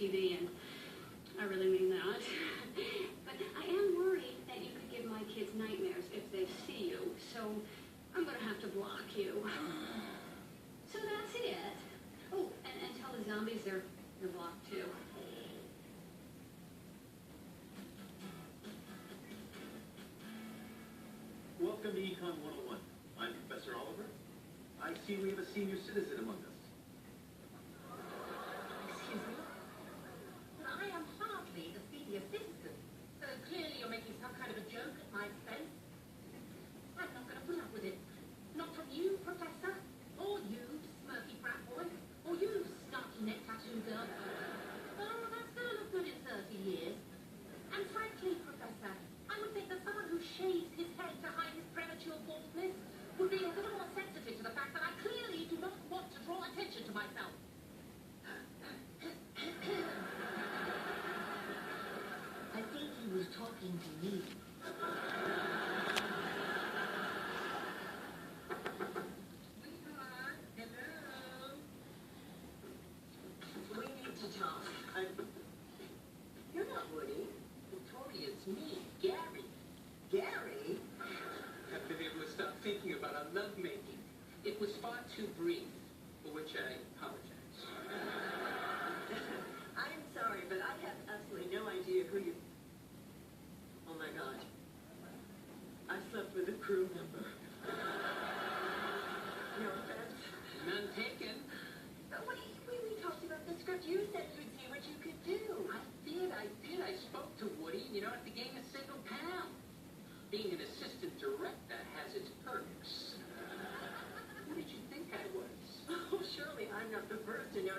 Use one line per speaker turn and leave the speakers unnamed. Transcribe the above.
TV, and I really mean that. But I am worried that you could give my kids nightmares if they see you, so I'm going to have to block you. So that's it. Oh, and tell the zombies they're blocked too.
Welcome to Econ 101. I'm Professor Oliver. I see we have a senior citizen among us.
Excuse me? I am hardly a senior citizen. So clearly you're making some kind of a joke at my expense. I'm not going to put up with it. Not from you, Professor. Or you, smirky frat boy. Or you, snarky neck tattoo girl. Oh, that's going to look good in 30 years. And frankly, Professor, I would think that someone who shaves his head to hide his premature baldness would be a little more sensitive to the fact that I clearly do not want to draw attention to myself. I think he was talking to me. Sweetheart, hello. We need to talk. You're not Woody. Victoria, it's me, Gary. Gary?
I've been able to stop thinking about our lovemaking. It was far too brief, for which I apologize.
I'm sorry, but I have absolutely no idea who you... Oh my God. I slept with a crew member. No offense.
None taken.
But we talked about the script. You said you'd see what you could do.
I did. I spoke to Woody, and you know what? The game is single pound. Being an assistant director has its perks. Who did you think I was?
Oh, surely I'm not the first to know.